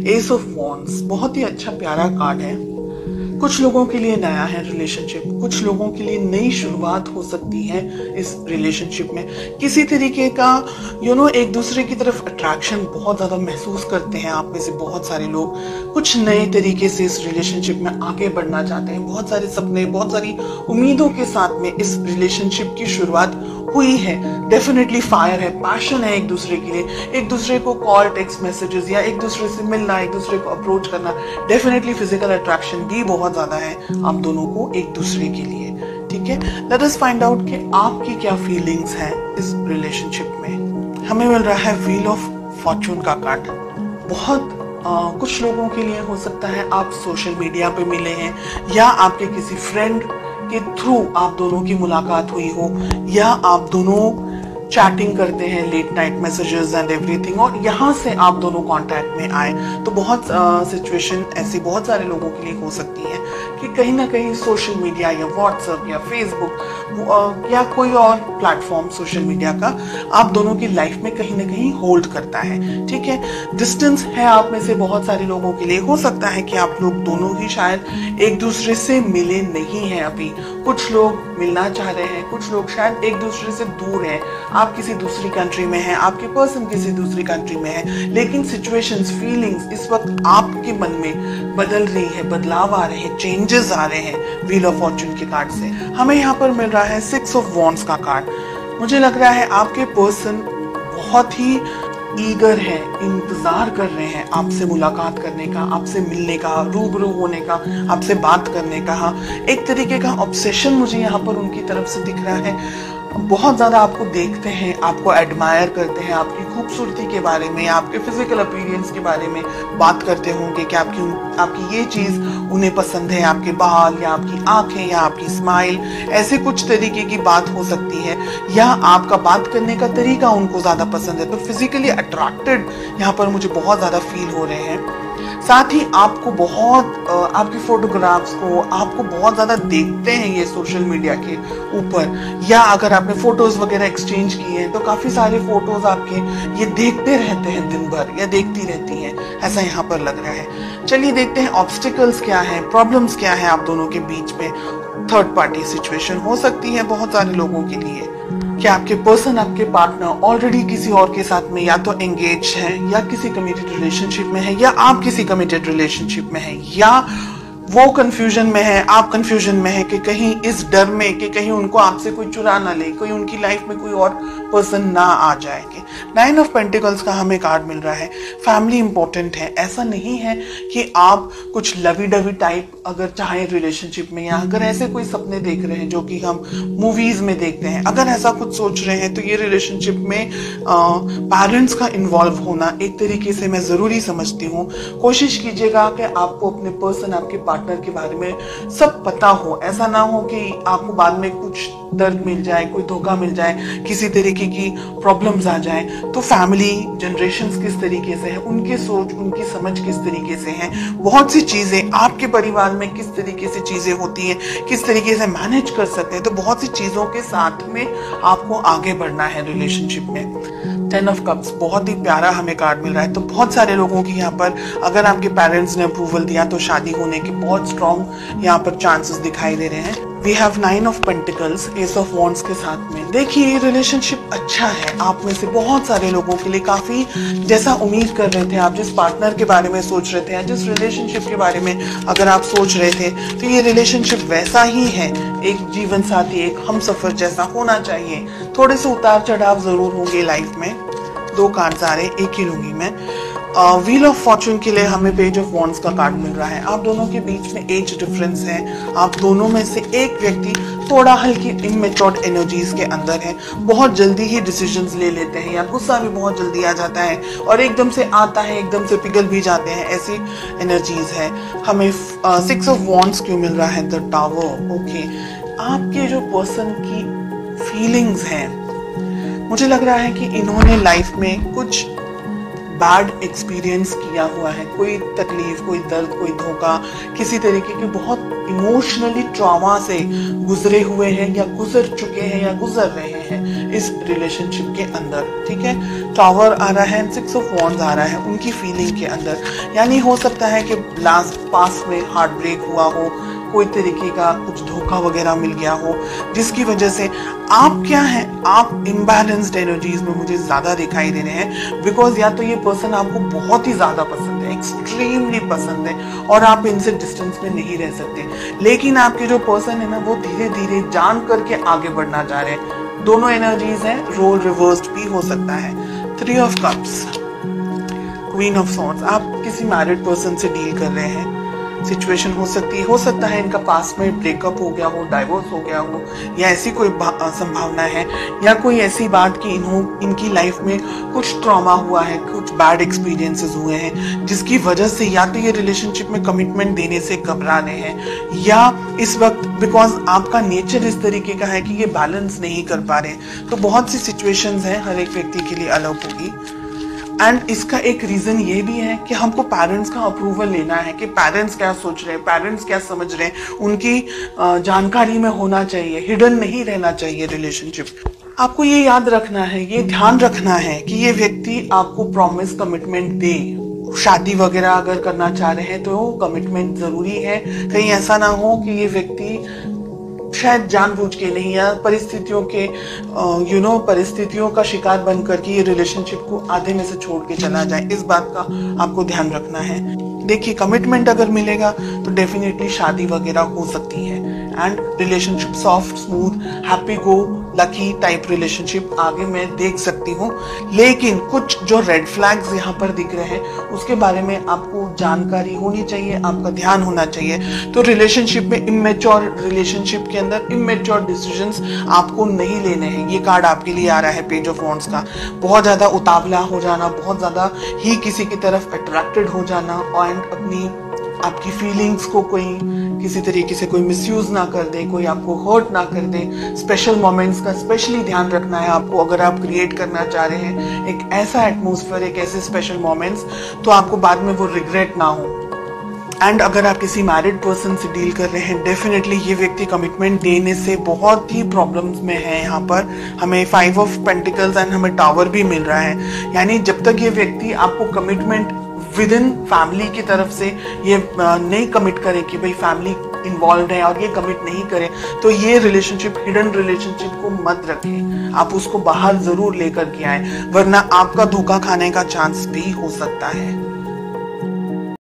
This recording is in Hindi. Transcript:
एस ऑफ वॉन्ड्स बहुत ही अच्छा प्यारा कार्ड है। कुछ लोगों के लिए नया है रिलेशनशिप, कुछ लोगों के लिए नई शुरुआत हो सकती है इस रिलेशनशिप में। किसी तरीके का एक दूसरे की तरफ अट्रैक्शन बहुत ज़्यादा महसूस करते हैं आप में से बहुत सारे लोग। कुछ नए तरीके से इस रिलेशनशिप में आगे बढ़ना चाहते हैं। बहुत सारे सपने, बहुत सारी उम्मीदों के साथ में इस रिलेशनशिप की शुरुआत हुई है। डेफिनेटली फायर है, पैशन है एक दूसरे के लिए, एक दूसरे को कॉल, टेक्स्ट मैसेजेस या एक दूसरे से मिलना, एक दूसरे को अप्रोच करना। डेफिनेटली फिजिकल अट्रैक्शन भी बहुत ज्यादा है आप दोनों को एक दूसरे के लिए। ठीक है, लेट अस फाइंड आउट कि आपकी क्या फीलिंग्स हैं इस रिलेशनशिप में। हमें मिल रहा है व्हील ऑफ फॉर्चून का कार्ड। बहुत कुछ लोगों के लिए हो सकता है आप सोशल मीडिया पे मिले हैं या आपके किसी फ्रेंड के थ्रू आप दोनों की मुलाकात हुई हो, या आप दोनों चैटिंग करते हैं, late night messages and everything, और यहाँ से आप दोनों कांटेक्ट में आए। तो बहुत सिचुएशन ऐसी बहुत सारे लोगों के लिए हो सकती है कि कहीं ना कहीं सोशल मीडिया या व्हाट्सएप या फेसबुक या कोई और प्लेटफॉर्म सोशल मीडिया का आप दोनों की लाइफ में कहीं ना कहीं होल्ड करता है। ठीक है, डिस्टेंस है आप में से बहुत सारे लोगों के लिए। हो सकता है कि आप लोग दोनों ही शायद एक दूसरे से मिले नहीं हैं अभी। कुछ लोग मिलना चाह रहे हैं, कुछ लोग शायद एक दूसरे से दूर हैं। आप किसी दूसरी कंट्री में हैं, आपके पर्सन किसी दूसरी कंट्री में है, लेकिन सिचुएशंस, फीलिंग्स इस वक्त आपके मन में बदल रही है, बदलाव आ रहे हैं, चेंजेस आ रहे हैं व्हील ऑफ फॉर्चून के कार्ड से। हमें यहाँ पर मिल रहा है 6 ऑफ वॉन्ड्स का कार्ड। मुझे लग रहा है आपके पर्सन बहुत ही ईगर है, इंतजार कर रहे हैं आपसे मुलाकात करने का, आपसे मिलने का, रूबरू होने का, आपसे बात करने का। एक तरीके का ऑब्सेशन मुझे यहाँ पर उनकी तरफ से दिख रहा है। बहुत ज्यादा आपको देखते हैं, आपको एडमायर करते हैं, आपकी खूबसूरती के बारे में, आपके फिजिकल अपीयरेंस के बारे में बात करते होंगे कि आपकी ये चीज उन्हें पसंद है, आपके बाल या आपकी आंखें या आपकी स्माइल, ऐसे कुछ तरीके की बात हो सकती है, या आपका बात करने का तरीका उनको ज्यादा पसंद है। तो फिजिकली अट्रैक्टेड यहाँ पर मुझे बहुत ज्यादा फील हो रहे हैं। साथ ही आपको बहुत आपकी फोटोग्राफ्स को आपको बहुत ज्यादा देखते हैं ये सोशल मीडिया के ऊपर, या अगर आपने फोटोज वगैरह एक्सचेंज किए हैं तो काफी सारे फोटोज आपके ये देखते रहते हैं दिन भर, या देखती रहती हैं, ऐसा यहाँ पर लग रहा है। चलिए देखते हैं ऑब्स्टिकल्स क्या है, प्रॉब्लम्स क्या है आप दोनों के बीच में। थर्ड पार्टी सिचुएशन हो सकती है बहुत सारे लोगों के लिए। क्या आपके पर्सन, आपके पार्टनर ऑलरेडी किसी और के साथ में या तो एंगेज है, या किसी कमिटेड रिलेशनशिप में है, या आप किसी कमिटेड रिलेशनशिप में है, या वो कंफ्यूजन में है, आप कंफ्यूजन में है कि कहीं इस डर में कि कहीं उनको आपसे कोई चुरा ना ले, कोई उनकी लाइफ में कोई और पर्सन ना आ जाएंगे। 9 ऑफ पेंटिकल्स का हमें कार्ड मिल रहा है। फैमिली इंपॉर्टेंट है। ऐसा नहीं है कि आप कुछ लवी डवी टाइप अगर चाहें रिलेशनशिप में, या अगर ऐसे कोई सपने देख रहे हैं जो कि हम मूवीज में देखते हैं, अगर ऐसा कुछ सोच रहे हैं तो ये रिलेशनशिप में पेरेंट्स का इन्वॉल्व होना एक तरीके से मैं जरूरी समझती हूँ। कोशिश कीजिएगा कि आपको अपने पर्सन, आपके पार्टनर के बारे में सब पता हो। ऐसा ना हो कि आपको बाद में कुछ दर्द मिल जाए, कोई धोखा मिल जाए, किसी तरीके की प्रॉब्लम्स आ जाए। तो फैमिली जनरेशंस किस तरीके से है, उनकी सोच, उनकी समझ किस तरीके से है, बहुत सी चीजें आपके परिवार में किस तरीके से चीजें होती हैं, किस तरीके से मैनेज कर सकते हैं। तो बहुत सी चीजों के साथ में आपको आगे बढ़ना है रिलेशनशिप में। 10 ऑफ कप्स बहुत ही प्यारा हमें कार्ड मिल रहा है। तो बहुत सारे लोगों की यहाँ पर, अगर आपके पेरेंट्स ने अप्रूवल दिया तो शादी होने के बहुत स्ट्रॉन्ग यहाँ पर चांसेस दिखाई दे रहे हैं। We have 9 of pentacles, ace of wands के साथ में। देखिए ये रिलेशनशिप अच्छा है आप में से बहुत सारे लोगों के लिए। काफी जैसा उम्मीद कर रहे थे आप, जिस पार्टनर के बारे में सोच रहे थे या जिस रिलेशनशिप के बारे में अगर आप सोच रहे थे, तो ये रिलेशनशिप वैसा ही है। एक जीवन साथी, एक हमसफर जैसा होना चाहिए। थोड़े से उतार चढ़ाव जरूर होंगे लाइफ में। 2 कार्ड्स आ रहे, एक ही लूंगी मैं। व्हील ऑफ फॉर्चून के लिए हमें पेज ऑफ वॉन्ड्स का कार्ड मिल रहा है। आप दोनों के बीच में एज डिफरेंस है। आप दोनों में से एक व्यक्ति थोड़ा हल्की इमेच्योर्ड एनर्जीज के अंदर है, बहुत जल्दी ही डिसीजंस ले लेते हैं, या गुस्सा भी बहुत जल्दी आ जाता है और एकदम से आता है, एकदम से पिघल भी जाते हैं, ऐसी एनर्जीज है। हमें 6 ऑफ वॉन्ड्स क्यों मिल रहा है? The tower. ओके, आपके जो पर्सन की फीलिंग्स हैं, मुझे लग रहा है कि इन्होंने लाइफ में कुछ बैड एक्सपीरियंस किया हुआ है। कोई तकलीफ, कोई दर्द, कोई धोखा, किसी तरीके के बहुत इमोशनली ट्रॉमा से गुजरे हुए हैं, या गुजर चुके हैं, या गुजर रहे हैं। इस रिलेशनशिप के अंदर, ठीक है। टावर आ रहा है, 6 ऑफ वॉन्ड्स आ रहा है उनकी फीलिंग के अंदर। यानी हो सकता है कि पास में हार्ट ब्रेक हुआ हो, कोई तरीके का कुछ धोखा वगैरह मिल गया हो, जिसकी वजह से आप क्या है, आप इम्बैलेंस्ड एनर्जीज में मुझे ज्यादा दिखाई दे रहे हैं। बिकॉज या तो ये पर्सन आपको बहुत ही ज्यादा पसंद है, एक्सट्रीमली पसंद है, और आप इनसे डिस्टेंस में नहीं रह सकते, लेकिन आपके जो पर्सन है ना वो धीरे धीरे जान करके आगे बढ़ना चाह रहे हैं। दोनों एनर्जीज हैं, रोल रिवर्स्ड भी हो सकता है। 3 of cups, queen of swords, आप किसी मैरिड पर्सन से डील कर रहे हैं। सिचुएशन हो सकता है इनका पास में ब्रेकअप हो गया हो, डाइवोर्स हो गया हो, या ऐसी कोई संभावना है, या कोई ऐसी बात कि इनकी लाइफ में कुछ ट्रॉमा हुआ है, कुछ बैड एक्सपीरियंसेस हुए हैं, जिसकी वजह से या तो ये रिलेशनशिप में कमिटमेंट देने से घबरा रहे हैं, या इस वक्त बिकॉज आपका नेचर इस तरीके का है कि ये बैलेंस नहीं कर पा रहे। तो बहुत सी सिचुएशंस हैं, हर एक व्यक्ति के लिए अलग होगी। एंड इसका एक रीजन ये भी है कि हमको पेरेंट्स का अप्रूवल लेना है कि पेरेंट्स क्या सोच रहे हैं, पेरेंट्स क्या समझ रहे हैं, उनकी जानकारी में होना चाहिए, हिडन नहीं रहना चाहिए रिलेशनशिप। आपको ये याद रखना है, ये ध्यान रखना है कि ये व्यक्ति आपको प्रॉमिस कमिटमेंट दे। शादी वगैरह अगर करना चाह रहे हैं तो कमिटमेंट जरूरी है। कहीं ऐसा ना हो कि ये व्यक्ति शायद जानबूझ के नहीं, या परिस्थितियों के परिस्थितियों का शिकार बनकर के ये रिलेशनशिप को आधे में से छोड़ के चला जाए। इस बात का आपको ध्यान रखना है। देखिए, कमिटमेंट अगर मिलेगा तो डेफिनेटली शादी वगैरह हो सकती है, and relationship soft, smooth, happy go lucky type relationship आगे मैं देख सकती हूँ। लेकिन कुछ जो रेड फ्लैग्स यहाँ पर दिख रहे हैं उसके बारे में आपको जानकारी होनी चाहिए, आपका ध्यान होना चाहिए। तो रिलेशनशिप में इमेच्योर, रिलेशनशिप के अंदर इमेच्योर डिसीजंस आपको नहीं लेने हैं। ये कार्ड आपके लिए आ रहा है, पेज ऑफ वॉन्ड्स का। बहुत ज्यादा उतावला हो जाना, बहुत ज्यादा ही किसी की तरफ अट्रैक्टेड हो जाना, और आपकी फीलिंग्स को कोई किसी तरीके से कोई मिसयूज ना कर दे, कोई आपको हर्ट ना कर दे। स्पेशल मोमेंट्स का स्पेशली ध्यान रखना है आपको। अगर आप क्रिएट करना चाह रहे हैं एक ऐसा एटमॉस्फेयर, एक ऐसे स्पेशल मोमेंट्स, तो आपको बाद में वो रिग्रेट ना हो। एंड अगर आप किसी मैरिड पर्सन से डील कर रहे हैं, डेफिनेटली ये व्यक्ति कमिटमेंट देने से बहुत ही प्रॉब्लम्स में है। यहाँ पर हमें 5 ऑफ पेंटिकल्स एंड हमें टावर भी मिल रहा है। यानी जब तक ये व्यक्ति आपको कमिटमेंट विद इन फैमिली की तरफ से ये नहीं कमिट करे कि भाई फैमिली इन्वॉल्व है और ये कमिट नहीं करे, तो ये रिलेशनशिप, हिडन रिलेशनशिप को मत रखें। आप उसको बाहर जरूर लेकर के आए, वरना आपका धोखा खाने का चांस भी हो सकता है।